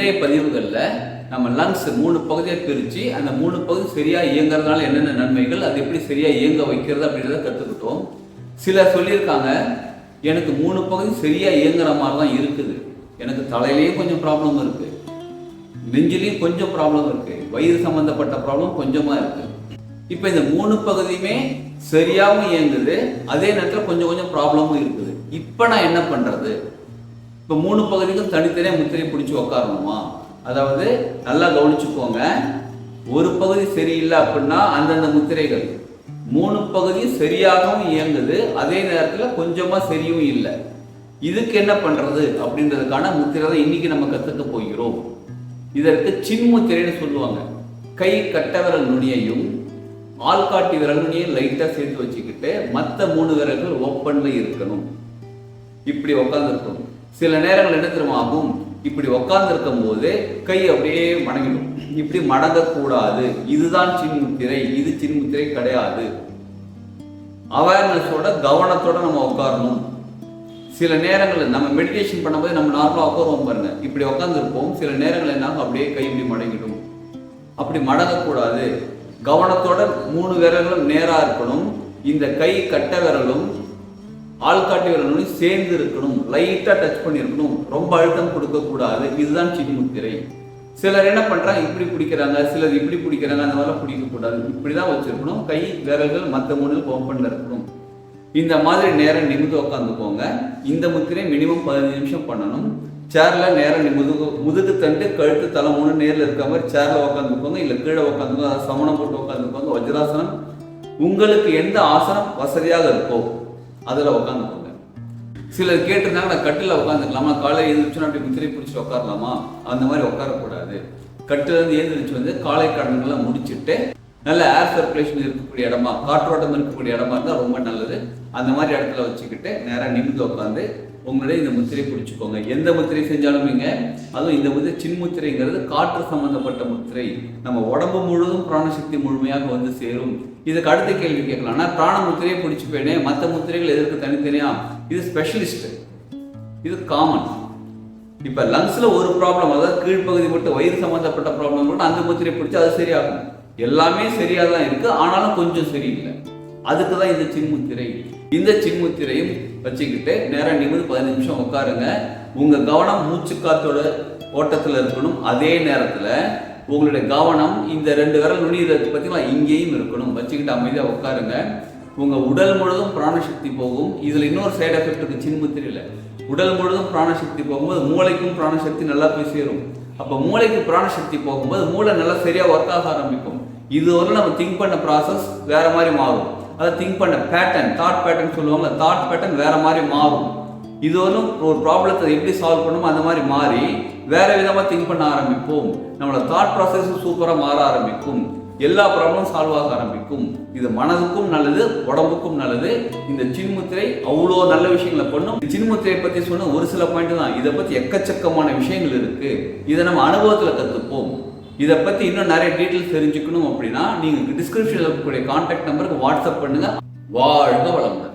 முந்தைய பதிவுகளில் நம்ம லங்ஸ் 3 பகுதியை பிரித்து அந்த 3 பகுதி சரியாக இயங்குறதுனால என்னென்ன நன்மைகள், அது எப்படி சரியாக இயங்க வைக்கிறது அப்படின்றத கற்றுக்கிட்டோம். சிலர் சொல்லியிருக்காங்க, எனக்கு 3 பகுதி சரியாக இயங்குற மாதிரி தான் இருக்குது, எனக்கு தலையிலையும் கொஞ்சம் ப்ராப்ளம் இருக்குது, நெஞ்சிலையும் கொஞ்சம் ப்ராப்ளம் இருக்குது, வயிறு சம்மந்தப்பட்ட ப்ராப்ளம் கொஞ்சமாக இருக்குது. இப்போ இந்த 3 பகுதியுமே சரியாகவும் இயங்குது, அதே நேரத்தில் கொஞ்சம் கொஞ்சம் ப்ராப்ளமும் இருக்குது. இப்போ நான் என்ன பண்ணுறது? இப்போ 3 பகுதிக்கும் தனித்தனியாக முத்திரை பிடிச்சி உக்காரணுமா? அதாவது நல்லா கவனிச்சுக்கோங்க, ஒரு பகுதி சரியில்லை அப்படின்னா அந்தந்த முத்திரைகள் 3 பகுதி சரியாகவும் இயங்குது, அதே நேரத்தில் கொஞ்சமாக சரியும் இல்லை. இதுக்கு என்ன பண்ணுறது அப்படின்றதுக்கான முத்திரை தான் இன்னைக்கு நம்ம கற்றுக்க போகிறோம். இதற்கு சின்முத்திரைன்னு சொல்லுவாங்க. கை கட்ட விரல் நுனியையும் ஆள்காட்டி விரல் நுனியையும் லைட்டாக சேர்த்து வச்சுக்கிட்டு மற்ற 3 விரல்கள் ஓப்பனில் இருக்கணும். இப்படி உட்காந்துருக்கணும். சில நேரங்கள் என்ன தெரியுமா ஆகும், இப்படி உட்காந்துருக்கும் போது கை அப்படியே மடங்கிடும். இப்படி மடங்கக்கூடாது. இதுதான் சின்முத்திரை, இது சின்முத்திரை கிடையாது. அவேர்னஸோட கவனத்தோட நம்ம உட்காரணும். சில நேரங்களில் நம்ம மெடிடேஷன் பண்ணும்போது நம்ம நார்மலாக உட்காருவோம் பாருங்க, இப்படி உட்காந்துருப்போம். சில நேரங்கள் என்ன அப்படியே கை இப்படி மடங்கிடும். அப்படி மடங்கக்கூடாது. கவனத்தோட 3 விரல்களும் நேராக இருக்கணும். இந்த கை கட்ட விரலும் ஆள்காட்டி விரலும் சேர்ந்து இருக்கணும், லைட்டாக டச் பண்ணியிருக்கணும், ரொம்ப அழுத்தம் கொடுக்கக்கூடாது. இதுதான் சின்முத்திரை. சிலர் என்ன பண்ணுறாங்க, இப்படி பிடிக்கிறாங்க, சிலர் இப்படி பிடிக்கிறாங்க, அந்த மாதிரிலாம் பிடிக்கக்கூடாது. இப்படி தான் வச்சுருக்கணும். கை விரல்கள் மற்ற 3 ஓப்பனில் இருக்கணும். இந்த மாதிரி நேரம் நிமிந்து உட்காந்துக்கோங்க. இந்த முத்திரை மினிமம் 15 நிமிஷம் பண்ணணும். சேரில் நேரம் முதுகு தண்டு கழுத்து தலை 3 நேரில் இருக்க மாதிரி சேரில் உட்காந்துக்கோங்க, இல்லை கீழே உட்காந்துக்கோங்க, அதை சமணம் போட்டு உட்காந்துக்கோங்க. வஜ்ராசனம், உங்களுக்கு எந்த ஆசனம் வசதியாக இருக்கோ அதில் உட்காந்துக்கோங்க. சிலர் கேட்டிருந்தாங்க, நான் கட்டில் உட்காந்துக்கலாமா, காலை எழுந்திரிச்சோன்னா அப்படி முத்திரை பிடிச்சி உட்காரலாமா? அந்த மாதிரி உட்காரக்கூடாது. கட்டிலேருந்து எழுந்திரிச்சு வந்து காலை கடன்கள்லாம் முடிச்சுட்டு நல்ல ஏர் சர்க்குலேஷன் இருக்கக்கூடிய இடமா, காற்றோட்டம் இருக்கக்கூடிய இடமா இருந்தால் ரொம்ப நல்லது. அந்த மாதிரி இடத்துல வச்சுக்கிட்டு நேராக நிமிந்து உட்காந்து உங்களுடைய இந்த முத்திரை பிடிச்சிக்கோங்க. எந்த முத்திரை செஞ்சாலும் இங்க, அதுவும் இந்த முத்திரை சின்முத்திரைங்கிறது காற்று சம்பந்தப்பட்ட முத்திரை. நம்ம உடம்பு முழுவதும் பிராணசக்தி முழுமையாக வந்து சேரும். இதுக்கு அடுத்த கேள்வி கேட்கலாம், ஆனால் பிராண முத்திரையை பிடிச்சிப்பேனே, மற்ற முத்திரைகள் எதற்கு தனித்தனியா? இது ஸ்பெஷலிஸ்ட், இது காமன். இப்போ லங்ஸ்ல ஒரு ப்ராப்ளம், அதாவது கீழ்ப்பகுதி மட்டும் வயிறு சம்பந்தப்பட்ட ப்ராப்ளம் மட்டும் அந்த முத்திரை பிடிச்சி அது சரியாகும். எல்லாமே சரியாக தான் இருக்கு, ஆனாலும் கொஞ்சம் சரியில்லை. அதுக்கு தான் இந்த சின்முத்திரை. இந்த சின்முத்திரையும் வச்சுக்கிட்டு நேரம் நிமிந்து 15 நிமிஷம் உட்காருங்க. உங்க கவனம் மூச்சு காத்தோட ஓட்டத்தில் இருக்கணும். அதே நேரத்தில் உங்களுடைய கவனம் இந்த 2 விரல் நுனி பார்த்தீங்களா, இங்கேயும் இருக்கணும். வச்சுக்கிட்டு அமைதியாக உட்காருங்க. உங்க உடல் முழுவதும் பிராணசக்தி போகும். இதுல இன்னொரு சைடு எஃபெக்ட் இருக்கு சின்முத்திரையில. உடல் முழுவதும் பிராணசக்தி போகும்போது மூளைக்கும் பிராணசக்தி நல்லா போய் சேரும். அப்போ மூளைக்கு பிராணசக்தி போகும்போது மூளை நல்லா சரியா ஒர்க் ஆக ஆரம்பிக்கும். இது ஒரு நம்ம திங்க் பண்ண ப்ராசஸ் வேற மாதிரி மாறும். அதை திங்க் பண்ண பேட்டர்ன், தாட் பேட்டர்ன் சொல்லுவாங்க, தாட் பேட்டர்ன் வேற மாதிரி மாறும். இது ஒரு ப்ராப்ளத்தை எப்படி சால்வ் பண்ணுமோ அந்த மாதிரி மாறி வேற விதமாக திங்க் பண்ண ஆரம்பிப்போம். நம்மளோட தாட் ப்ராசஸ் சூப்பராக மாற ஆரம்பிக்கும். எல்லா ப்ராப்ளமும் சால்வ் ஆக ஆரம்பிக்கும். இது மனதுக்கும் நல்லது, உடம்புக்கும் நல்லது. இந்த சின்முத்திரை அவ்வளோ நல்ல விஷயங்களை பண்ணும். சின்முத்திரையை பற்றி சொன்ன ஒரு சில பாயிண்ட் தான். இதை பற்றி எக்கச்சக்கமான விஷயங்கள் இருக்கு. இதை நம்ம அனுபவத்தில் கற்றுப்போம். இதை பற்றி இன்னும் நிறைய டீட்டெயில்ஸ் தெரிஞ்சுக்கணும் அப்படின்னா நீங்கள் டிஸ்கிரிப்ஷனில் இருக்கக்கூடிய கான்டாக்ட் நம்பருக்கு வாட்ஸ்அப் பண்ணுங்க. வாழ்க வளமுடன்.